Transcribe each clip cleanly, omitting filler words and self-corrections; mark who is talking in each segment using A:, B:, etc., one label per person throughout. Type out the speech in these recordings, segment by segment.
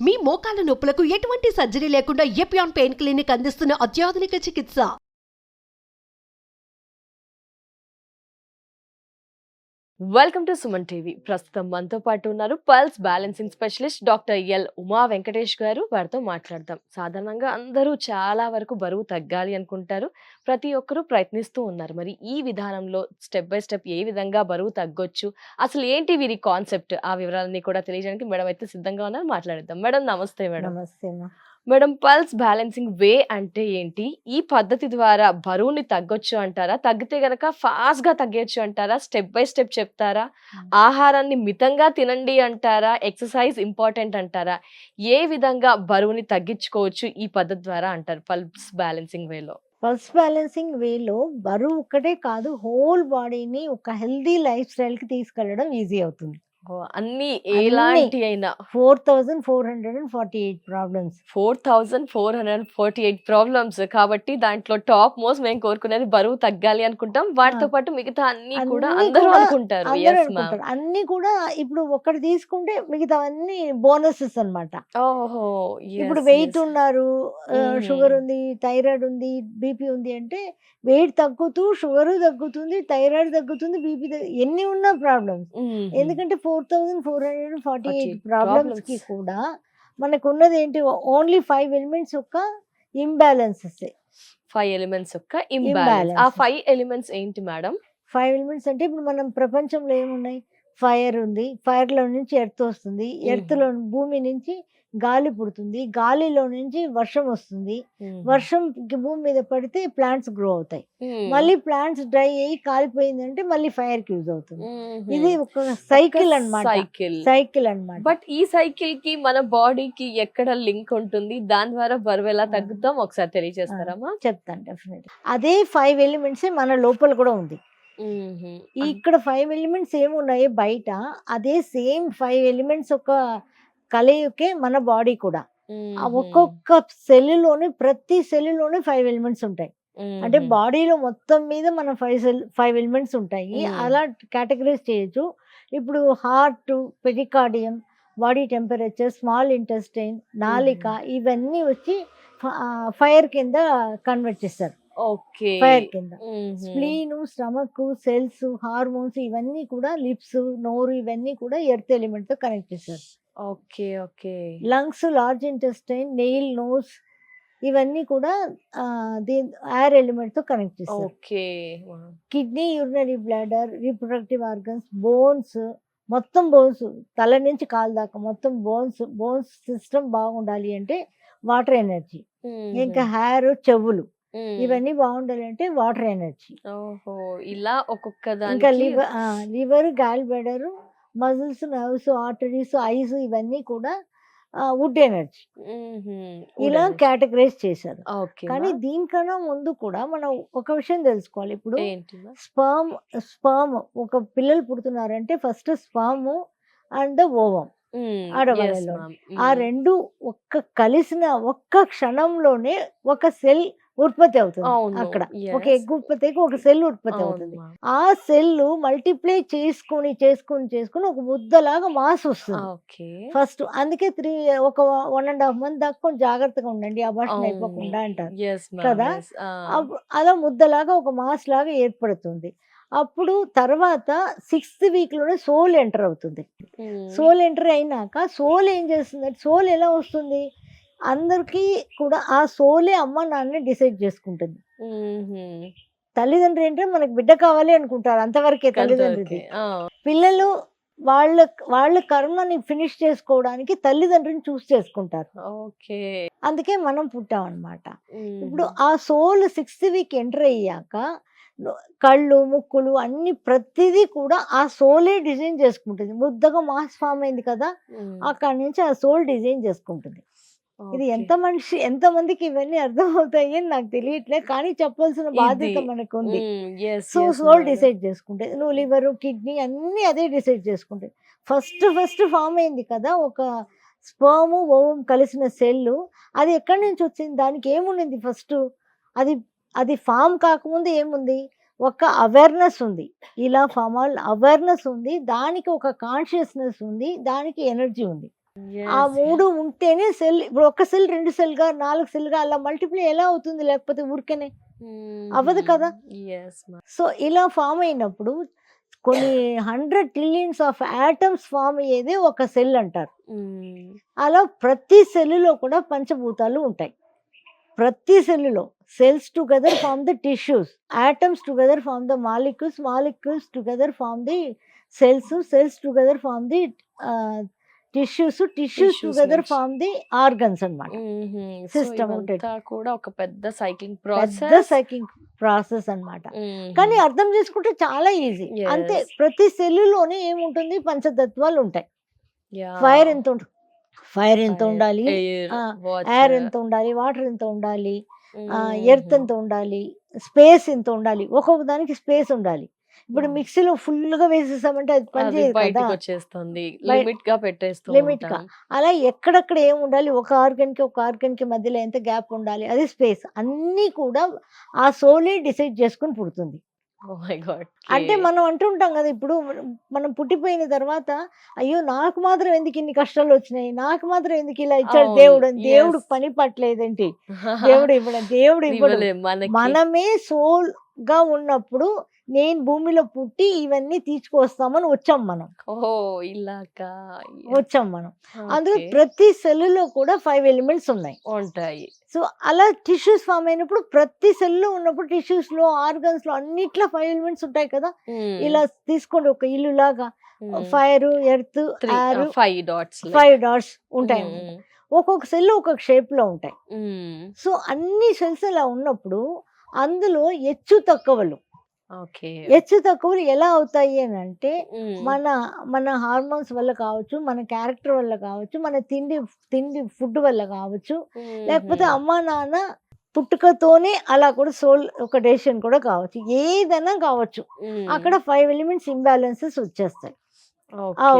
A: మీ మోకాల నొప్పులకు ఎటువంటి సర్జరీ లేకుండా ఎపియాన్ పెయిన్ క్లినిక్ అందిస్తున్న అత్యాధునిక చికిత్స.
B: Welcome to Suman TV. ప్రస్తుతం మనతో పాటు ఉన్నారు pulse balancing specialist doctor L Uma Venkatesh గారు. వారితో మాట్లాడదాం. సాధారణంగా అందరూ చాలా వరకు బరువు తగ్గాలి అనుకుంటారు, ప్రతి ఒక్కరూ ప్రయత్నిస్తూ ఉన్నారు. మరి ఈ విధానంలో స్టెప్ బై స్టెప్ ఏ విధంగా బరువు తగ్గొచ్చు, అసలు ఏంటి వీరి కాన్సెప్ట్, ఆ వివరాలన్నీ కూడా తెలియజేయడానికి మేడం అయితే సిద్ధంగా ఉన్నారు. మాట్లాడేద్దాం. మేడం నమస్తే. మేడం
C: నమస్తే.
B: మేడం, పల్స్ బ్యాలెన్సింగ్ వే అంటే ఏంటి? ఈ పద్ధతి ద్వారా బరువుని తగ్గొచ్చు అంటారా? తగ్గితే గనక ఫాస్ట్ గా తగ్గొచ్చు అంటారా? స్టెప్ బై స్టెప్ చెప్తారా? ఆహారాన్ని మితంగా తినండి అంటారా? ఎక్సర్సైజ్ ఇంపార్టెంట్ అంటారా? ఏ విధంగా బరువుని తగ్గించుకోవచ్చు ఈ పద్ధతి ద్వారా అంటారు పల్స్ బ్యాలెన్సింగ్ వేలో?
C: పల్స్ బ్యాలెన్సింగ్ వేలో బరువు ఒక్కటే కాదు, హోల్ బాడీని ఒక హెల్దీ లైఫ్ స్టైల్ కి తీసుకెళ్లడం ఈజీ అవుతుంది.
B: అన్ని ఎలాంటి అయినా
C: 4448 ప్రాబ్లమ్స్
B: 4448 ప్రాబ్లమ్స్ కాబట్టి దాంట్లో టాప్ మోస్ట్ మేము కోరుకునేది బరువు తగ్గాలి అనుకుంటాం. వాటితో పాటు మిగతా అన్ని కూడా అందరూ అనుకుంటారు.
C: అన్ని కూడా ఇప్పుడు ఒకటి తీసుకుంటే మిగతా అన్ని బోనసెస్ అన్నమాట.
B: ఓహో,
C: ఇప్పుడు వెయిట్ ఉన్నారు, షుగర్ ఉంది, థైరాయిడ్ ఉంది, బీపీ ఉంది అంటే వెయిట్ తగ్గుతూ షుగర్ తగ్గుతుంది, థైరాయిడ్ తగ్గుతుంది, బీపీ ఎన్ని ఉన్నా ప్రాబ్లమ్స్. ఎందుకంటే 4448 ప్రాబ్లమ్స్ కి కూడా మనకు ఉన్నది ఏంటి, ఓన్లీ 5 ఎలిమెంట్స్ యొక్క ఇంబ్యాలెన్సెస్.
B: 5 ఎలిమెంట్స్ యొక్క ఇంబ్యాలెన్స్. ఆ 5 ఎలిమెంట్స్ ఏంటి మేడం?
C: 5 ఎలిమెంట్స్ అంటే ఇప్పుడు మనం ప్రపంచంలో ఏమున్నాయి, ఫైర్ ఉంది, ఫైర్ లో నుంచి ఎర్త్ వస్తుంది, ఎర్త్ లో భూమి నుంచి గాలి పుడుతుంది, గాలిలో నుంచి వర్షం వస్తుంది, వర్షం భూమి మీద పడితే ప్లాంట్స్ గ్రో అవుతాయి, మళ్ళీ ప్లాంట్స్ డ్రై అయ్యి కాలిపోయిందంటే మళ్ళీ ఫైర్ కి యూజ్ అవుతుంది. ఇది ఒక సైకిల్ అన్నమాట. సైకిల్ అన్నమాట.
B: బట్ ఈ సైకిల్ కి మన బాడీకి ఎక్కడ లింక్ ఉంటుంది? దాని ద్వారా బరువు ఎలా తగ్గుతాం ఒకసారి తెలియజేస్తారమ్మా?
C: చెప్తాను డెఫినెట్. అదే 5 ఎలిమెంట్స్ మన లోపల కూడా ఉంది. ఇక్కడ 5 ఎలిమెంట్స్ ఏమున్నాయి బయట, అదే సేమ్ 5 ఎలిమెంట్స్ ఒక కలయికే మన బాడీ కూడా. ఒక్కొక్క సెల్లులోని ప్రతి సెల్లులోని 5 ఎలిమెంట్స్ ఉంటాయి. అంటే బాడీలో మొత్తం మీద మన 5 ఎలిమెంట్స్ ఉంటాయి. అలా కేటగరైజ్ చేయొచ్చు. ఇప్పుడు heart, pericardium, body temperature, small intestine, నాలిక, ఇవన్నీ వచ్చి ఫైర్ కింద కన్వర్ట్ చేస్తారు. ఫైర్ కింద స్ప్లీన్, స్టమక్, సెల్స్, హార్మోన్స్ ఇవన్నీ కూడా, లిప్స్, నోరు ఇవన్నీ కూడా ఎర్త్ ఎలిమెంట్ తో కనెక్ట్ చేస్తారు. Lungs, large intestine, nail, nose ఇవన్నీ కూడా ఎయిర్ ఎలిమెంట్ తో కనెక్ట్ చేస్తారు. Kidney, urinary bladder, reproductive organs, bones, మొత్తం బోన్స్ తల నుంచి కాలు దాకా మొత్తం బోన్స్ సిస్టమ్ బాగుండాలి అంటే వాటర్ ఎనర్జీ. ఇంకా హెయిర్, చెవులు ఇవన్నీ బాగుండాలి అంటే వాటర్ ఎనర్జీ.
B: ఇలా ఒక్కొక్క
C: ఇంకా liver, gall bladder, muscles, nerves, arteries, eyes ఇవన్నీ కూడా వుడ్ ఎనర్జీ. ఇలా కేటగరైజ్ చేశారు. కానీ దీనికన్నా ముందు కూడా మనం ఒక విషయం తెలుసుకోవాలి. ఇప్పుడు స్పర్మ్ ఒక పిల్లలు పుడుతున్నారంటే ఫస్ట్ స్పర్మ్ అండ్ ఓవం ఆడవాళ్ళలో ఆ రెండు కలిసిన ఒక్క క్షణంలోనే ఒక సెల్ ఉత్పత్తి అవుతుంది. అక్కడ ఒక ఎగ్ ఉత్పత్తి ఒక సెల్ ఉత్పత్తి అవుతుంది. ఆ సెల్ మల్టిప్లై చేసుకుని ఒక ముద్దలాగా మాస్ వస్తుంది ఫస్ట్. అందుకే 1.5 month దాకా కొంచెం జాగ్రత్తగా ఉండండి, అబార్షన్ అయిపోకుండా అంటారు కదా. అలా ముద్దలాగా ఒక మాస్ లాగా ఏర్పడుతుంది. అప్పుడు తర్వాత 6th week లోనే సోల్ ఎంటర్ అవుతుంది. సోల్ ఎంటర్ అయినాక సోల్ ఏం చేస్తుంది, సోల్ ఎలా వస్తుంది, అందరికీ కూడా ఆ సోలే అమ్మ నాన్న డిసైడ్ చేసుకుంటుంది. తల్లిదండ్రులు ఏంటంటే మనకు బిడ్డ కావాలి అనుకుంటారు, అంతవరకే తల్లిదండ్రులకి. పిల్లలు వాళ్ళ కర్మని ఫినిష్ చేసుకోవడానికి తల్లిదండ్రుని చూస్ చేసుకుంటారు. అందుకే మనం పుట్టాం అన్నమాట. ఇప్పుడు ఆ సోల్ 6th week ఎంటర్ అయ్యాక కళ్ళు, ముక్కులు అన్ని ప్రతిదీ కూడా ఆ సోలే డిజైన్ చేసుకుంటుంది. ముద్దగా మాస్ ఫామ్ అయింది కదా, అక్కడి నుంచి ఆ సోల్ డిజైన్ చేసుకుంటుంది. ఇది ఎంతమందికి ఇవన్నీ అర్థం అవుతాయి అని నాకు తెలియట్లేదు, కానీ చెప్పాల్సిన బాధ్యత మనకు ఉంది. సో సోల్ డిసైడ్ చేసుకుంటే నువ్వు లివర్, కిడ్నీ అన్ని అదే డిసైడ్ చేసుకుంటే ఫస్ట్ ఫామ్ అయింది కదా ఒక స్పర్మ్, ఓవం కలిసిన సెల్. అది ఎక్కడి నుంచి వచ్చింది, దానికి ఏముంది ఫస్ట్, అది ఫామ్ కాకముందు ఏముంది, ఒక అవేర్నెస్ ఉంది, ఇలా ఫామ్ అవేర్నెస్ ఉంది, దానికి ఒక కాన్షియస్నెస్ ఉంది, దానికి ఎనర్జీ ఉంది. ఆ
B: Yes.
C: 3 ఉంటేనే సెల్. ఇప్పుడు ఒక సెల్ 2 సెల్‌గా 4 సెల్‌గా అలా మల్టిప్లై ఎలా అవుతుంది లేకపోతే ఊరికేనే? అవ్వదు కదా!
B: Yes, ma'am.
C: సో, ఇలా ఫార్మ్ అయినప్పుడు కొన్ని 100 ట్రిలియన్స్ ఆఫ్ యాటమ్స్ ఫార్మ్ అయ్యేదే ఒక సెల్ అంటారు. అలా ప్రతి సెల్లులో కూడా పంచభూతాలు ఉంటాయి. ప్రతి సెల్లులో cells together form the tissues, atoms together form the molecules, molecules together form the cells, cells together form the tissues, tissues
B: Tissues
C: together
B: నుంచి.
C: ఫార్మ్ ది ఆర్గన్స్ అన్నమాట.
B: సో
C: System ఉంటుంది.
B: ఇవంతా కూడా ఒక పెద్ద సైక్లింగ్
C: పెద్ద
B: ప్రాసెస్.
C: సైకింగ్ ప్రాసెస్ అన్నమాట. కానీ అర్థం చేసుకుంటే చాలా ఈజీ. అంతే.
B: Yes.
C: ప్రతి సెల్లులోనే ఏముంటుంది? పంచతత్వాలు ఉంటాయి. ఫైర్ ఎంత ఉంటుంది? ఫైర్ ఎంత ఉండాలి?
B: ఎయిర్,
C: ఎయిర్ ఎంత ఉండాలి? వాటర్ ఎంత ఉండాలి? ఎర్త్ ఎంత ఉండాలి? స్పేస్ ఎంత ఉండాలి? ఒక్కొక్క దానికి స్పేస్ ఉండాలి. ఇప్పుడు మిక్సీలో ఫుల్గా వేసేసామంటే అది పనిచేయదు కదా.
B: బయటకు వచ్చేస్తుంది,
C: బయ-
B: లిమిట్ గా పెట్టేస్తూ
C: లిమిట్ గా.
B: ఉంటాం.
C: అలా ఎక్కడెక్కడ ఏం ఉండాలి? ఒక ఆర్గన్ కి మధ్యలో ఎంత గ్యాప్ ఉండాలి? అది స్పేస్. అన్నీ కూడా ఆ సోలే డిసైడ్ చేసుకుని పుడుతుంది.
B: Oh my God.
C: అంటే మనం అంటుంటాం కదా, ఇప్పుడు మనం పుట్టిపోయిన తర్వాత అయ్యో నాకు మాత్రం ఎందుకు ఇన్ని కష్టాలు వచ్చినాయి, నాకు మాత్రం ఎందుకు ఇలా ఇచ్చాడు
B: అవును,
C: దేవుడు అని. దేవుడు
B: yes.
C: పని పట్టలేదేంటి? దేవుడు ఇవ్వడం, దేవుడు ఇవ్వడం.
B: ఇవ్వలేం మనకి.
C: మనమే సోల్ గా ఉన్నప్పుడు నేను భూమిలో పుట్టి ఇవన్నీ తీసుకొస్తామని వచ్చాం మనం.
B: ఓ ఇలాగా
C: వచ్చాం మనం. అందులో ప్రతి సెల్లులో కూడా 5 ఎలిమెంట్స్ ఉన్నాయి.
B: ఉంటాయి.
C: సో అలా టిష్యూస్ ఫామ్ అయినప్పుడు ప్రతి సెల్లో ఉన్నప్పుడు టిష్యూస్ లో, ఆర్గన్స్ లో అన్నిట్లో 5 ఎలిమెంట్స్ ఉంటాయి కదా. ఇలా తీసుకోండి, ఒక ఇల్లు లాగా fire, earth, air,
B: 5 dots
C: 5 dots ఉంటాయి. ఒక్కొక్క సెల్ ఒక్కొక్క షేప్ లో ఉంటాయి. సో అన్ని సెల్స్ అలా ఉన్నప్పుడు అందులో హెచ్చు తక్కువలు ఎలా అవుతాయి అని అంటే మన హార్మోన్స్ వల్ల కావచ్చు, మన క్యారెక్టర్ వల్ల కావచ్చు, మన తిండి ఫుడ్ వల్ల కావచ్చు, లేకపోతే అమ్మా నాన్న పుట్టుకతోనే అలా కూడా సోల్ ఒక డెసిషన్ కూడా కావచ్చు, ఏదైనా కావచ్చు. అక్కడ 5 ఎలిమెంట్స్ ఇంబ్యాలెన్సెస్ వచ్చేస్తాయి.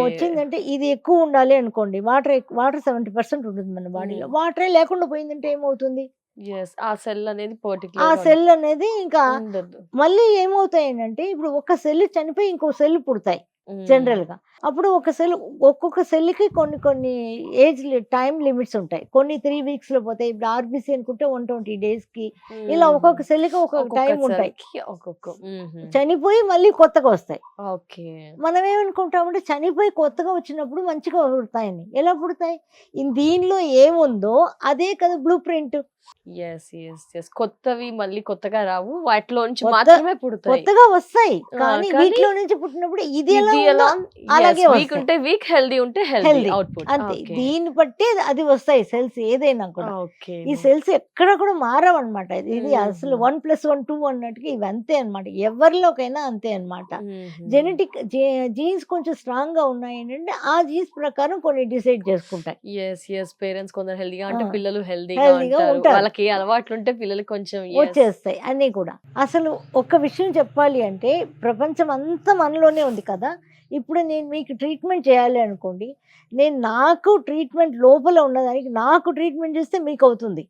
C: వచ్చిందంటే ఇది ఎక్కువ ఉండాలి అనుకోండి, వాటర్ 70% ఉంటుంది మన బాడీలో. వాటరే లేకుండా పోయిందంటే ఏమవుతుంది?
B: ఆ సెల్ అనేది
C: ఇంకా మళ్ళీ ఏమవుతాయి అంటే, ఇప్పుడు ఒక సెల్ చనిపోయి ఇంకో సెల్ పుడతాయి జనరల్ గా. అప్పుడు ఒక్కొక్క సెల్ కి కొన్ని ఏజ్ టైం లిమిట్స్ ఉంటాయి. కొన్ని 3 weeks లో పోతాయి. ఇప్పుడు ఆర్బిసి అనుకుంటే 120 days కి, ఇలా ఒక్కొక్క సెల్ కి ఒక్కొక్క టైం ఉంటాయి. చనిపోయి మళ్ళీ కొత్తగా వస్తాయి. మనం ఏమనుకుంటామంటే చనిపోయి కొత్తగా వచ్చినప్పుడు మంచిగా పుడతాయని. ఎలా పుడతాయి? దీనిలో ఏముందో అదే కదా బ్లూ ప్రింట్.
B: కొత్తవి మళ్ళీ కొత్తగా రావు, వాటిలో నుంచి మాత్రమే పుడతాయి,
C: కొత్తగా వస్తాయి. కానీ వీటిలో నుంచి పుట్టినప్పుడు ఇది ఎలా అలాగే
B: ఉంటే వీక్, హెల్దీ ఉంటే హెల్దీ అవుట్పుట్.
C: అంతే. దీన్ని బట్టి అది వస్తాయి సెల్స్ ఏదైనా కూడా. ఈ సెల్స్ ఎక్కడ కూడా మారవన్నమాట. ఇది అసలు 1+1 2 అన్నట్టుగా ఇవి అంతే అన్నమాట. ఎవరిలోకైనా అంతే అన్నమాట. జెనెటిక్ జీన్స్ కొంచెం స్ట్రాంగ్ గా ఉన్నాయి ఏంటంటే ఆ జీన్స్ ప్రకారం కొన్ని డిసైడ్ చేసుకుంటాయి.
B: పేరెంట్స్ కొందరు హెల్దీగా అంటే పిల్లలు హెల్దీగా ఉంటారు. వాళ్ళకి అలవాట్లు ఉంటే పిల్లలకి కొంచెం
C: వచ్చేస్తాయి అన్ని కూడా. అసలు ఒక విషయం చెప్పాలి అంటే ప్రపంచం అంతా మనలోనే ఉంది కదా. ఇప్పుడు నేను మీకు ట్రీట్మెంట్ చేయాలి అనుకోండి, నాకు ట్రీట్మెంట్ లోపల ఉన్నదానికి నాకు ట్రీట్మెంట్ చేస్తే మీకు అవుతుంది.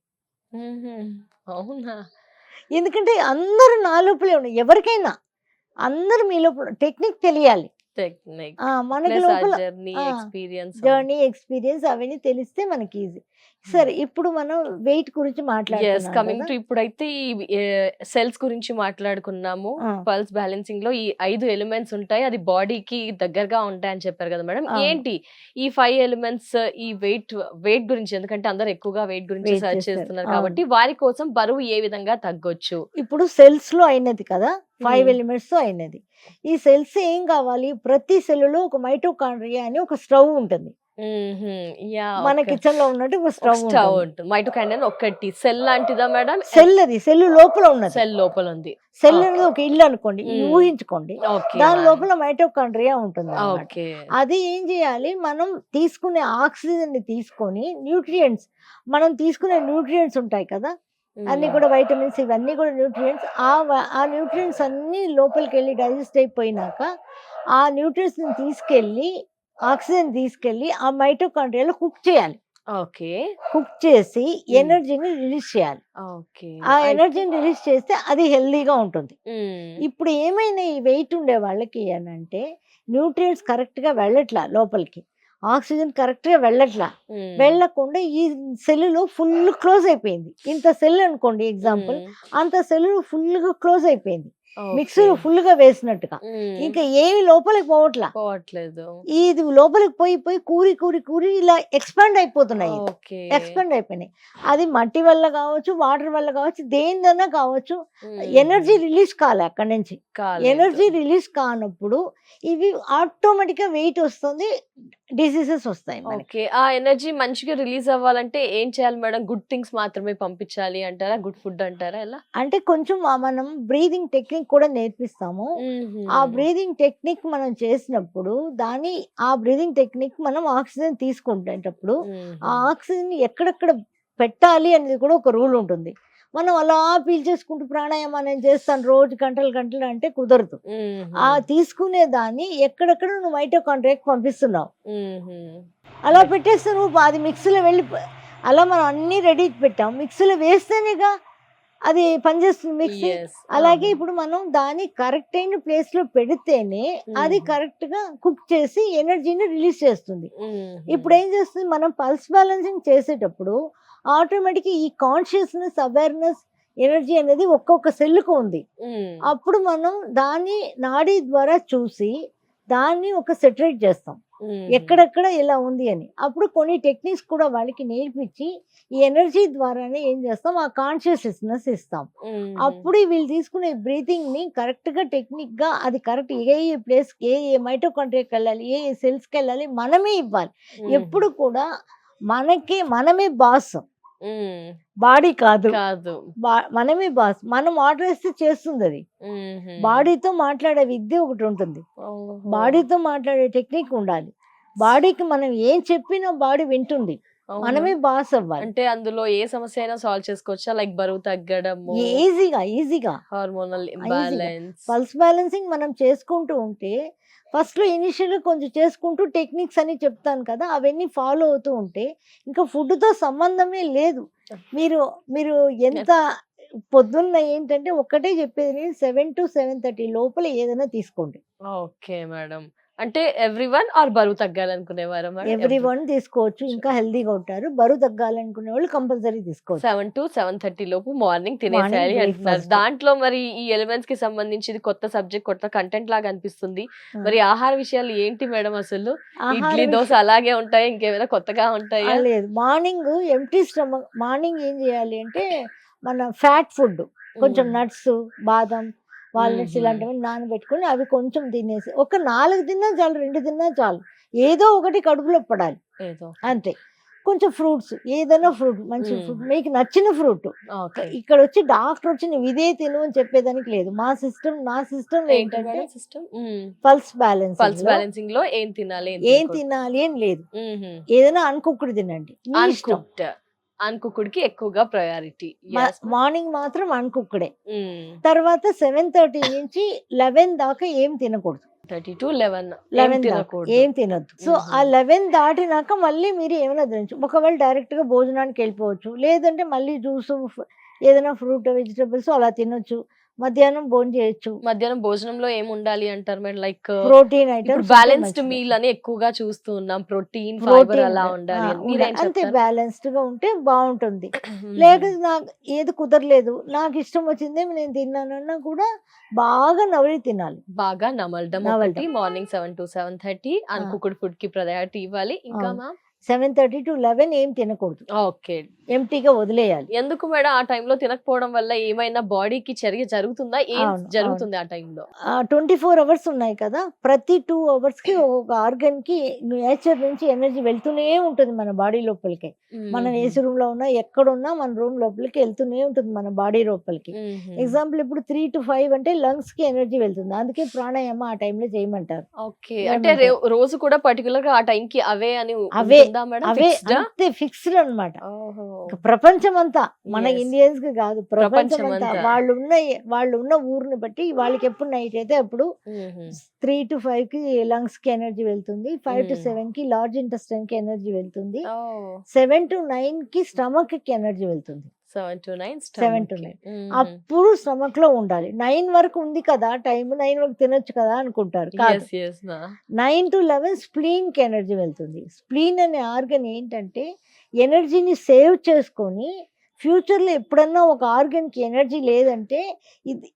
B: అవునా?
C: ఎందుకంటే అందరూ నా లోపలే ఉన్నాయి. ఎవరికైనా అందరూ మీ లోపల టెక్నిక్ తెలియాలి. మనకి లోపల జర్నీ, ఎక్స్పీరియన్స్ అవన్నీ తెలిస్తే మనకి ఈజీ. సరే, ఇప్పుడు మనం వెయిట్ గురించి
B: కమింగ్ టు ఇప్పుడైతే ఈ సెల్స్ గురించి మాట్లాడుకున్నాము. పల్స్ బ్యాలెన్సింగ్ లో ఈ 5 ఎలిమెంట్స్ ఉంటాయి, అది బాడీకి దగ్గరగా ఉంటాయి అని చెప్పారు కదా మేడం. ఏంటి ఈ 5 ఎలిమెంట్స్? ఈ వెయిట్ గురించి, ఎందుకంటే అందరు ఎక్కువగా వెయిట్ గురించి సర్చ్ చేస్తున్నారు కాబట్టి వారి కోసం బరువు ఏ విధంగా తగ్గొచ్చు?
C: ఇప్పుడు సెల్స్ లో అయినది కదా, 5 ఎలిమెంట్స్ తో అయినది. ఈ సెల్స్ ఏం కావాలి? ప్రతి సెల్ లో ఒక మైటోకాండ్రియా అని ఒక స్టవ్ ఉంటుంది. మన కిచెన్ లో ఉన్నట్టు ఒక స్టవ్ ఉంటుంది.
B: మైటోకాండ్రియా ఒకటి సెల్ లాంటిదా మేడం?
C: సెల్ లోపల ఉన్నది.
B: సెల్ లోపల ఉంది.
C: సెల్ అనేది ఒక ఇల్లు అనుకోండి, ఊహించుకోండి. దాని లోపల మైటోకాండ్రియా ఉంటుంది. అది ఏం చేయాలి? మనం తీసుకునే ఆక్సిజన్ ని తీసుకొని న్యూట్రియంట్స్, మనం తీసుకునే న్యూట్రియంట్స్ ఉంటాయి కదా, అన్ని కూడా వైటమిన్స్, ఇవన్నీ కూడా న్యూట్రియంట్స్. ఆ న్యూట్రియంట్స్ అన్ని లోపలికి వెళ్ళి డైజెస్ట్ అయిపోయినాక ఆ న్యూట్రియంట్స్ ని తీసుకెళ్లి, ఆక్సిజన్ తీసుకెళ్లి ఆ మైటోకాండ్రియాలో కుక్ చేయాలి. కుక్ చేసి ఎనర్జీని రిలీజ్ చేయాలి. ఆ ఎనర్జీని రిలీజ్ చేస్తే అది హెల్దీగా ఉంటుంది. ఇప్పుడు ఏమైనా ఈ వెయిట్ ఉండే వాళ్ళకి అంటే న్యూట్రియంట్స్ కరెక్ట్ గా వెళ్ళట్లా లోపలికి. ఆక్సిజన్ కరెక్ట్గా వెళ్ళట్లా. వెళ్ళకుండా ఈ సెల్లులో ఫుల్ క్లోజ్ అయిపోయింది. ఇంత సెల్ అనుకోండి ఎగ్జాంపుల్, అంత సెల్లు ఫుల్గా క్లోజ్ అయిపోయింది, మిక్సర్ ఫుల్గా వేసినట్టుగా. ఇంకా ఏమి లోపలికి
B: పోవట్లేదు.
C: ఇది లోపలికి పోయి పోయి కూరి కూరి కూరి ఇలా ఎక్స్పాండ్ అయిపోతున్నాయి. ఎక్స్పాండ్ అయిపోయినాయి. అది మట్టి వల్ల కావచ్చు, వాటర్ వల్ల కావచ్చు, దేనిదన్నా కావచ్చు. ఎనర్జీ రిలీజ్ కాలే అక్కడి నుంచి. ఎనర్జీ రిలీజ్ కానప్పుడు ఇవి ఆటోమేటిక్ గా వెయిట్ వస్తుంది, డిసీజెస్ వస్తాయి.
B: ఆ ఎనర్జీ మంచిగా రిలీజ్ అవ్వాలంటే ఏం చేయాలి మేడం? గుడ్ థింగ్స్ మాత్రమే పంపించాలి అంటారా? గుడ్ ఫుడ్ అంటారా? ఎలా
C: అంటే కొంచెం మనం బ్రీదింగ్ టెక్నిక్ కూడా నేర్పిస్తాము. ఆ బ్రీదింగ్ టెక్నిక్ మనం చేసినప్పుడు ఆ బ్రీదింగ్ టెక్నిక్ మనం ఆక్సిజన్ తీసుకుంటేటప్పుడు ఆ ఆక్సిజన్ ఎక్కడెక్కడ పెట్టాలి అనేది కూడా ఒక రూల్ ఉంటుంది. మనం అలా పీల్చేసుకుంటూ ప్రాణాయామం నేను చేస్తాను రోజు గంటలు గంటలు అంటే కుదరదు. ఆ తీసుకునే దాన్ని ఎక్కడెక్కడ నువ్వు మైటోకాండ్రియాకి పంపిస్తున్నావు, అలా పెట్టేస్తే నువ్వు అది మిక్సీలో వెళ్ళి, అలా మనం అన్ని రెడీ పెట్టాం, మిక్సీలో వేస్తేనేగా అది పనిచేస్తుంది మిక్సీ. అలాగే ఇప్పుడు మనం దాన్ని కరెక్ట్ అయిన ప్లేస్ లో పెడితేనే అది కరెక్ట్ గా కుక్ చేసి ఎనర్జీని రిలీజ్ చేస్తుంది. ఇప్పుడు ఏం చేస్తుంది, మనం పల్స్ బ్యాలెన్సింగ్ చేసేటప్పుడు ఆటోమేటిక్ ఈ కాన్షియస్నెస్, అవేర్నెస్, ఎనర్జీ అనేది ఒక్కొక్క సెల్లుకు ఉంది. అప్పుడు మనం దాన్ని నాడీ ద్వారా చూసి దాన్ని ఒక సెటరేట్ చేస్తాం, ఎక్కడెక్కడ ఎలా ఉంది అని. అప్పుడు కొన్ని టెక్నిక్స్ కూడా వాళ్ళకి నేర్పించి ఈ ఎనర్జీ ద్వారానే ఏం చేస్తాం, ఆ కాన్షియస్నెస్ ఇస్తాం. అప్పుడు వీళ్ళు తీసుకునే బ్రీతింగ్ ని కరెక్ట్ గా టెక్నిక్ గా అది కరెక్ట్ ఏ ప్లేస్ ఏ మైటోకాండ్రియాకి వెళ్ళాలి, ఏ సెల్స్ కి వెళ్ళాలి మనమే ఇవ్వాలి. ఎప్పుడు కూడా మనమే బాస్, బాడీ కాదు. మనమే బాస్. మనం ఆర్డర్ వేస్తే చేస్తుంది అది. బాడీతో మాట్లాడే విద్య ఒకటి ఉంటుంది, బాడీతో మాట్లాడే టెక్నిక్ ఉండాలి. బాడీకి మనం ఏం చెప్పినా బాడీ వింటుంది, మనమే బాస్ అవ్వాలి.
B: అంటే అందులో ఏ సమస్య అయినా సాల్వ్ చేసుకోవచ్చా? లైక్ బరువు తగ్గడం,
C: ఈజీగా
B: హార్మోనల్ ఇంబ్యాలెన్స్,
C: పల్స్ బ్యాలెన్సింగ్ మనం చేసుకుంటూ ఉంటే ఫస్ట్ లో ఇనిషియల్ కొంచెం చేసుకుంటూ టెక్నిక్స్ అని చెప్తాను కదా, అవన్నీ ఫాలో అవుతూ ఉంటే ఇంకా ఫుడ్ తో సంబంధమే లేదు. మీరు ఎంత పొద్దున్న ఏంటంటే ఒక్కటే చెప్పేది, 7 to 7:30 లోపల ఏదైనా తీసుకోండి.
B: Okay madam. అంటే ఎవ్రీవన్ ఆర్ బరువు తగ్గాలనుకునేవారు?
C: ఎవ్రీవన్ తీసుకోవచ్చు, ఇంకా హెల్దీగా ఉంటారు. బరువు తగ్గాలనుకునే వాళ్ళు కంపల్సరీ తీసుకోవచ్చు.
B: 7 to 7:30 లోపు మార్నింగ్ తినేసేయాలి అంటున్నారు. దాంట్లో మరి ఈ ఎలిమెంట్స్ కి సంబంధించి కొత్త సబ్జెక్ట్, కొత్త కంటెంట్ లాగా అనిపిస్తుంది. మరి ఆహార విషయాలు ఏంటి మేడం? అసలు ఇడ్లీ దోశ అలాగే ఉంటాయి, ఇంకేమైనా కొత్తగా ఉంటాయా?
C: లేదు, మార్నింగ్ ఎంప్టీ స్టమక్. మార్నింగ్ ఏం చేయాలి అంటే మన ఫ్యాట్ ఫుడ్, కొంచెం నట్స్, బాదం, వాల్నట్స్ ఇలాంటివి నానబెట్టుకుని అవి కొంచెం తినేసి, ఒక 4 తిన్నా చాలు, 2 తిన్నా చాలు, ఏదో ఒకటి కడుపులో పడాలి అంతే. కొంచెం ఫ్రూట్స్, ఏదైనా ఫ్రూట్, మంచి ఫ్రూట్, మీకు నచ్చిన ఫ్రూట్. ఇక్కడ వచ్చి డాక్టర్ వచ్చి నువ్వు ఇదే తిను అని చెప్పేదానికి లేదు. నా సిస్టమ్ ఏంటంటే పల్స్ బ్యాలెన్సింగ్ లో ఏం తినాలి అని లేదు. ఏదైనా అన్కుక్డ్ తినండి,
B: అన్కుక్డ్ కి ఎక్కువగా ప్రయారిటీ.
C: మార్నింగ్ మాత్రం అన్కుక్డే. తర్వాత 7:30 నుంచి 11 దాకా ఏం తినకూడదు.
B: 30 to 11
C: ఏం తినొద్దు. సో ఆ 11 దాటినాక మళ్ళీ మీరు ఏమైనా తినచ్చు. ఒకవేళ డైరెక్ట్ గా భోజనానికి వెళ్ళిపోవచ్చు, లేదంటే మళ్ళీ జ్యూస్, ఏదైనా ఫ్రూట్, వెజిటబుల్స్ అలా తినొచ్చు. మధ్యాహ్నం భోజనం చేయొచ్చు.
B: మధ్యాహ్నం భోజనంలో ఏం ఉండాలి అంటారు madam? Like
C: protein items,
B: balanced meal అని ఎక్కువగా చూస్తూ ఉన్నాం. ప్రోటీన్, ఫైబర్ అలా ఉండాలి.
C: అంతే బ్యాలెన్స్డ్ గా ఉంటే బాగుంటుంది. లేకపోతే నాకు ఏది కుదరలేదు, నాకు ఇష్టం వచ్చింది నేను తిన్నానన్నా కూడా బాగా నవలి తినాలి.
B: బాగా నమలడం. మార్నింగ్ 7 to 7:30 అన్కుక్డ్ ఫుడ్ కి ప్రయారిటీ ఇవ్వాలి. ఇంకా
C: 7:30 to 11 ఏం తినకూడదు.
B: ఓకే,
C: ఎంటీగా వదిలేయాలి.
B: ఎందుకు మేడం? ఆ టైంలో తినకపోవడం వల్ల ఏమైనా బాడీకి చర్య జరుగుతుందా? ఏం జరుగుతుంది ఆ టైంలో?
C: 24 hours ఉన్నాయి కదా, ప్రతి 2 hours కి ఒక ఆర్గన్ కి నేచర్ నుంచి ఎనర్జీ వెళ్తూనే ఉంటుంది మన బాడీ లోపలికి. మనం ఏసీ రూమ్ లో ఉన్నా, ఎక్కడున్నా మన రూమ్ లోపలికి వెళ్తూనే ఉంటుంది మన బాడీ లోపలికి. ఎగ్జాంపుల్ ఇప్పుడు 3 to 5 అంటే లంగ్స్ కి ఎనర్జీ వెళ్తుంది, అందుకే ప్రాణాయామ ఆ టైంలో చేయమంటారు.
B: ఓకే, అంటే రోజు కూడా పర్టికులర్ గా ఆ టైం కి అవే
C: అంతే ఫిక్స్డ్ అన్నమాట. ప్రపంచం అంతా, మన ఇండియన్స్ కి కాదు, ప్రపంచం అంతా వాళ్ళు ఉన్న ఊరిని బట్టి వాళ్ళకి ఎప్పుడు నైట్ అయితే అప్పుడు 3 to 5 కి లంగ్స్ కి ఎనర్జీ వెళ్తుంది, 5 to 7 కి లార్జ్ ఇంటెస్టైన్ కి ఎనర్జీ వెళ్తుంది, 7 to 9 కి స్టమక్ కి ఎనర్జీ వెళ్తుంది.
B: 7 to 9
C: 7 to 9 అప్పుడు స్టమక్ లో ఉండాలి. 9 వరకు ఉంది కదా టైం, 9 వరకు తినొచ్చు కదా అనుకుంటారు. కాదు, 9 to 11 స్ప్లీన్ కి ఎనర్జీ వెళ్తుంది. స్ప్లీన్ అనే ఆర్గన్ ఏంటంటే ఎనర్జీని సేవ్ చేసుకొని ఫ్యూచర్లో ఎప్పుడన్నా ఒక ఆర్గన్కి ఎనర్జీ లేదంటే,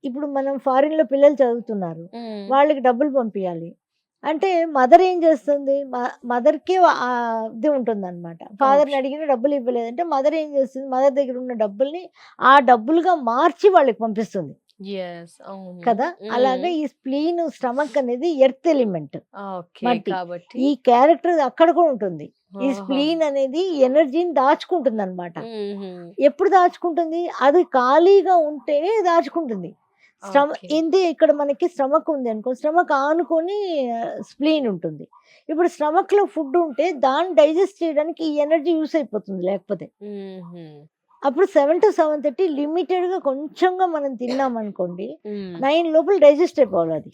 C: ఇప్పుడు మనం ఫారిన్లో పిల్లలు చదువుతున్నారు, వాళ్ళకి డబ్బులు పంపించాలి అంటే మదర్ ఏం చేస్తుంది, మదర్కే ఇది ఉంటుంది అనమాట. ఫాదర్ని అడిగిన డబ్బులు ఇవ్వలేదంటే మదర్ ఏం చేస్తుంది, మదర్ దగ్గర ఉన్న డబ్బుల్ని ఆ డబ్బులుగా మార్చి వాళ్ళకి పంపిస్తుంది కదా. అలాగే ఈ స్ప్లీన్ స్టమక్ అనేది ఎర్త్ ఎలిమెంట్, ఈ క్యారెక్టర్ అక్కడ కూడా ఉంటుంది. ఈ స్ప్లీన్ అనేది ఎనర్జీని దాచుకుంటుంది అనమాట. ఎప్పుడు దాచుకుంటుంది, అది ఖాళీగా ఉంటేనే దాచుకుంటుంది. ఇక్కడ మనకి స్టమక్ ఉంది అనుకో, స్టమక్ ఆనుకొని స్ప్లీన్ ఉంటుంది. ఇప్పుడు స్టమక్ లో ఫుడ్ ఉంటే దాన్ని డైజెస్ట్ చేయడానికి ఈ ఎనర్జీ యూస్ అయిపోతుంది. లేకపోతే అప్పుడు 7 to 7:30 లిమిటెడ్ గా కొంచెంగా మనం తిన్నాం అనుకోండి, 9 లోపల డైజెస్ట్ అయిపోవాలి. అది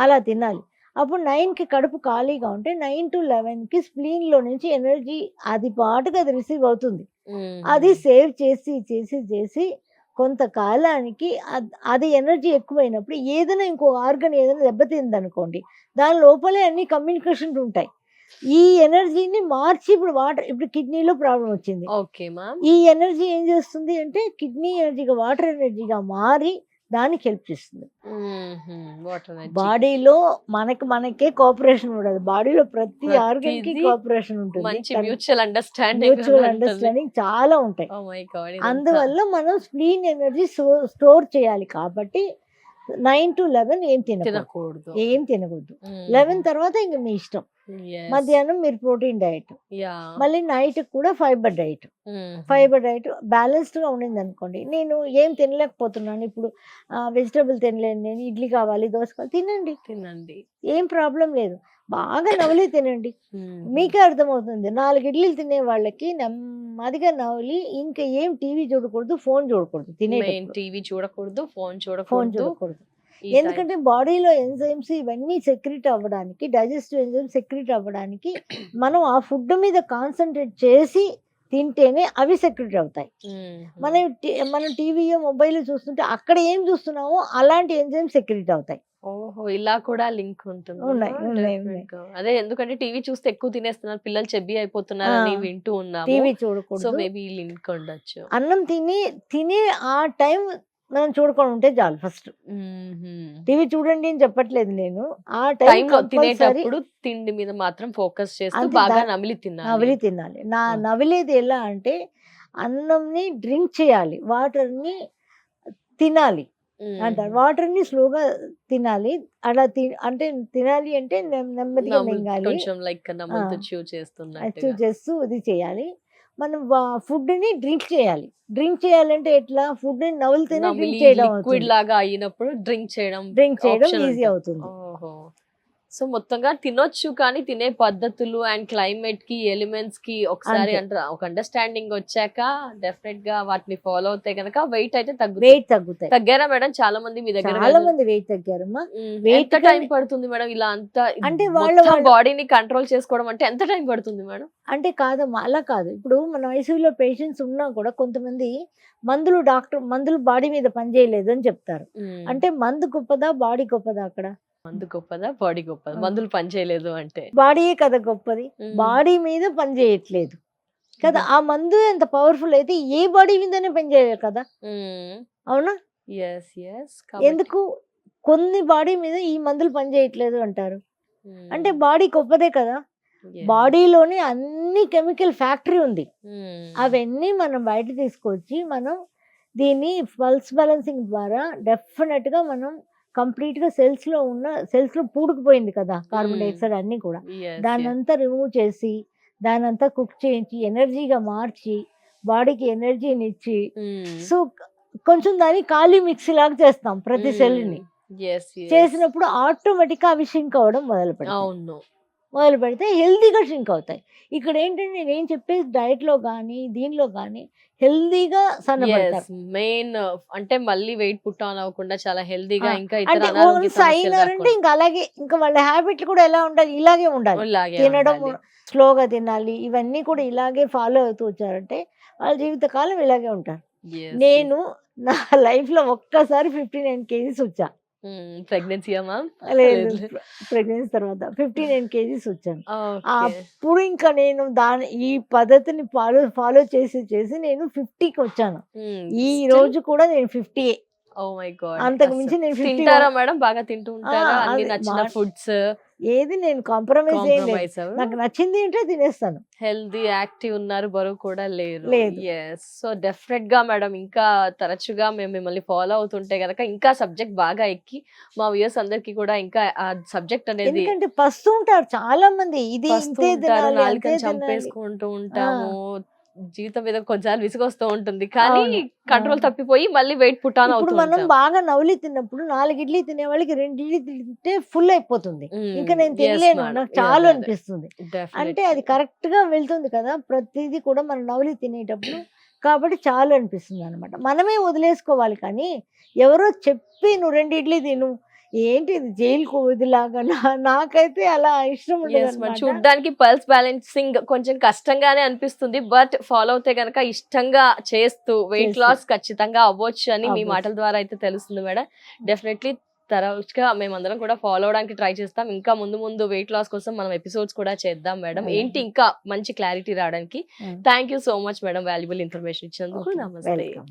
C: అలా తినాలి. అప్పుడు 9కి కడుపు ఖాళీగా ఉంటే 9 to 11కి స్ప్లీన్ లో నుంచి ఎనర్జీ అది పాటుగా అది రిసీవ్ అవుతుంది. అది సేవ్ చేసి చేసి చేసి కొంతకాలానికి అది ఎనర్జీ ఎక్కువైనప్పుడు ఏదైనా ఇంకో ఆర్గన్ ఏదైనా దెబ్బతింది అనుకోండి, దాని లోపలే అన్ని కమ్యూనికేషన్స్ ఉంటాయి. ఈ ఎనర్జీని మార్చి ఇప్పుడు కిడ్నీలో ప్రాబ్లం వచ్చింది, ఈ ఎనర్జీ ఏం చేస్తుంది అంటే కిడ్నీ ఎనర్జీగా వాటర్ ఎనర్జీగా మారి దానికి హెల్ప్ చేస్తుంది. బాడీలో మనకే కోఆపరేషన్ ఉండదు, బాడీలో ప్రతి ఆర్గన్ కి కోఆపరేషన్ ఉంటుంది. మ్యూచువల్ అండర్స్టాండింగ్ చాలా ఉంటాయి. అందువల్ల మనం స్ప్లీన్ ఎనర్జీ స్టోర్ చేయాలి. కాబట్టి 9 to 11 ఏం తినకూడదు. 11 తర్వాత ఇంక మీ ఇష్టం. మధ్యాహ్నం మీరు ప్రోటీన్ డైట్, మళ్ళీ నైట్ కూడా ఫైబర్ డైట్. బ్యాలెన్స్డ్ గా ఉండింది అనుకోండి. నేను ఏం తినలేకపోతున్నాను, ఇప్పుడు వెజిటబుల్ తినలేను, నేను ఇడ్లీ కావాలి, దోశ కావాలి, తినండి, ఏం ప్రాబ్లం లేదు. బాగా నవలి తినండి, మీకే అర్థమవుతుంది. 4 ఇడ్లీలు తినే వాళ్ళకి నెమ్మదిగా నవలి, ఇంకా ఏం టీవీ చూడకూడదు, ఫోన్ చూడకూడదు,
B: టీవీ చూడకూడదు, ఫోన్ చూడకూడదు.
C: ఎందుకంటే బాడీలో ఎంజైమ్స్ ఇవన్నీ సెక్రెట్ అవ్వడానికి, డైజెస్టివ్ ఎంజైమ్స్ సెక్రెట్ అవ్వడానికి మనం ఆ ఫుడ్ మీద కాన్సన్ట్రేట్ చేసి తింటేనే అవి సెక్రెట్ అవుతాయి. మనం టీవీయో మొబైల్ చూస్తుంటే అక్కడ ఏం చూస్తున్నామో అలాంటి ఎంజైమ్స్ సెక్రెట్ అవుతాయి.
B: ఇలా కూడా లింక్ ఉంటుంది. అదే, ఎందుకంటే టీవీ చూస్తే ఎక్కువ తినేస్తున్నారు పిల్లలు, చెబ్బి అయిపోతున్నారు అని వింటూ ఉన్నాము.
C: టీవీ చూడకూడదు,
B: సో మేబీ లింక్ ఉండొచ్చు.
C: అన్నం తినే ఆ టైం మనం చూడకుండా ఉంటే చాలు. ఫస్ట్ టీవీ చూడండి అని చెప్పట్లేదు నేను, ఆ టైంలో
B: తినేటప్పుడు తిండి మీద మాత్రం ఫోకస్ చేస్తూ బాగా నమిలి
C: తినాలి. నవిలేది ఎలా అంటే అన్నంని డ్రింక్ చేయాలి, వాటర్ని తినాలి అంటారు. వాటర్ని స్లోగా తినాలి. అలా అంటే తినాలి అంటే నెమ్మదిగా మింగాలి, chew చేస్తూ ఇది చేయాలి. మనం ఫుడ్ని డ్రింక్ చేయాలంటే ఎట్లా, ఫుడ్ ని నవ్వులుతేనే డ్రింక్ చేయడం,
B: లిక్విడ్ లాగా అయినప్పుడు డ్రింక్ చేయడం
C: ఈజీ అవుతుంది.
B: సో మొత్తంగా తినొచ్చు, కానీ తినే పద్ధతులు అండ్ క్లైమేట్ కి, ఎలిమెంట్స్ కి ఒకసారి ఒక అండర్స్టాండింగ్ వచ్చాక డెఫినెట్ గా వాటిని ఫాలో అవుతాయి కనుక వెయిట్ అయితే తగ్గుతాయి. తగ్గారా మేడం? చాలా మంది మీ దగ్గర
C: చాలా మంది వెయిట్ తగ్గారమ్మా.
B: ఎంత టైం పడుతుంది మేడం ఇలా అంతా అంటే వాళ్ళ బాడీని కంట్రోల్ చేసుకోవడం అంటే ఎంత టైం పడుతుంది మేడం?
C: అంటే కాదమ్మా, అలా కాదు. ఇప్పుడు మన ఐసీయూలో పేషెంట్స్ ఉన్నా కూడా కొంతమంది మందులు బాడీ మీద పనిచేయలేదు అని చెప్తారు. అంటే మందు గొప్పదా, బాడీ గొప్పదా? అక్కడ
B: మందు గొప్పదా, బాడీ గొప్పదా? మందులు పని చేయలేదు అంటే
C: బాడీయే కదా గొప్పది. బాడీ మీద పని చేయట్లేదు కదా, ఆ మందు ఎంత పవర్ఫుల్ అయితే ఏ బాడీ మీదనే పని చేయాలి కదా, అవునా? ఎందుకు కొన్ని బాడీ మీద ఈ మందులు పని చేయట్లేదు అంటారు అంటే బాడీ గొప్పదే కదా. బాడీలోని అన్ని కెమికల్ ఫ్యాక్టరీ ఉంది, అవన్నీ మనం బయట తీసుకొచ్చి మనం దీన్ని పల్స్ బ్యాలెన్సింగ్ ద్వారా డెఫినెట్ గా మనం కంప్లీట్ గా సెల్స్ లో పూడుకుపోయింది కదా కార్బన్ డైఆక్సైడ్ అన్ని కూడా, దాన్నంతా రిమూవ్ చేసి దానంతా కుక్ చేయించి ఎనర్జీగా మార్చి బాడీకి ఎనర్జీని ఇచ్చి, సో కొంచెం దాన్ని ఖాళీ మిక్సీ లాగా చేస్తాం ప్రతి సెల్ ని. చేసినప్పుడు ఆటోమేటిక్ గా అవి షింక్ అవ్వడం మొదలు పెడితే హెల్దీగా షింక్ అవుతాయి. ఇక్కడ ఏంటంటే నేను చెప్పేది డైట్ లో కానీ దీనిలో కానీ హెల్దీగా సన్నబడతారు.
B: మెయిన్ అంటే మళ్ళీ వెయిట్ పుట్ ఆన్ అవ్వకుండా చాలా హెల్దీగా, ఇంకా
C: అయినారంటే ఇంకా అలాగే, ఇంకా వాళ్ళ హ్యాబిట్లు కూడా ఎలా ఉండాలి, ఇలాగే ఉండాలి. తినడం స్లోగా తినాలి, ఇవన్నీ కూడా ఇలాగే ఫాలో అవుతూ వచ్చారంటే వాళ్ళ జీవితకాలం ఇలాగే ఉంటారు. నేను నా లైఫ్లో ఒక్కసారి 59 కేజీస్ వచ్చా.
B: ప్రెగ్నెన్సీయా మ్యామ్?
C: లేదు, ప్రెగ్నెన్సీ తర్వాత 59 కేజీస్ వచ్చాను. అప్పుడు ఇంకా నేను ఈ పద్ధతిని ఫాలో చేసి నేను 50కి వచ్చాను. ఈ రోజు కూడా నేను 50.
B: Oh my God.
C: అంతకు మించి నేను 50
B: తింటారా మేడం? బాగా తింటూ ఉంటారా అన్ని నచ్చిన ఫుడ్స్?
C: ఏది నేను కాంప్రమైజ్ నాకు నచ్చింది ఏంటో తినేస్తాను.
B: హెల్దీ యాక్టివ్ ఉన్నారు, బరువు కూడా
C: లేదు.
B: ఎస్. సో డెఫినెట్ గా మేడం ఇంకా తరచుగా మేము మిమ్మల్ని ఫాలో అవుతుంటే గనక ఇంకా సబ్జెక్ట్ బాగా ఎక్కి మా వ్యూయర్స్ అందరికి కూడా ఇంకా ఆ సబ్జెక్ట్ అనేది,
C: ఎందుకంటే పస్తూ ఉంటారు చాలా మంది, ఇది
B: పస్తూ
C: ఇంతే
B: ఉంటారు,
C: తినాలి,
B: నాలుకని
C: అంతే తినాలి.
B: చంపేసుకుంటూ ఉంటాము, జీవితం మీద కొన్నిసార్లు విసుగొస్తూ ఉంటుంది, కానీ
C: అవును,
B: కంట్రోల్
C: అవును.
B: తప్పిపోయి మళ్ళీ వెయిట్ పుట్టాన్
C: ఇప్పుడు
B: అవుతూ
C: మనం
B: ఉంటాం.
C: బాగా నవలి తిన్నప్పుడు 4 ఇడ్లీ తినే వాళ్ళకి 2 ఇడ్లీ తింటే ఫుల్ అయిపోతుంది. ఇంకా నేను
B: Yes,
C: తినలేను,
B: madam.
C: నాకు
B: Yeah,
C: చాలు
B: అదే.
C: అనిపిస్తుంది.
B: Definitely.
C: అంటే అది కరెక్ట్ గా వెళ్తుంది కదా ప్రతిదీ కూడా మనం నవలి తినేటప్పుడు. కాబట్టి చాలు అనిపిస్తుంది అనమాట. మనమే వదిలేసుకోవాలి, కానీ ఎవరో చెప్పి నువ్వు 2 ఇడ్లీ తిను, ఏంటి ఇది జైలుకు వదిలాగా నాకైతే అలా ఇష్టం ఉండదు
B: Yes,
C: అనమాట.
B: చూడ్డానికి పల్స్ బ్యాలెన్సింగ్ కొంచెం కష్టంగానే అనిపిస్తుంది, బట్ ఫాలో అవుతే గనక ఇష్టంగా చేస్తూ వెయిట్
C: చేస్తూ.
B: లాస్ ఖచ్చితంగా అవ్వచ్చు అని మీ
C: అవ్వచ్చు.
B: మాటల ద్వారా అయితే తెలుస్తుంది మేడం. డెఫినెట్లీ తరచుగా మేమందరం కూడా ఫాలో అవడానికి ట్రై చేస్తాం. ఇంకా ముందు ముందు వెయిట్ లాస్ కోసం మనం ఎపిసోడ్స్ కూడా చేద్దాం మేడం,
C: అలాగే.
B: ఏంటి ఇంకా మంచి క్లారిటీ రావడానికి.
C: Mm.
B: Thank you so much madam, valuable information ఇచ్చినందుకు.
C: Okay,
B: నమస్తే.
C: welcome.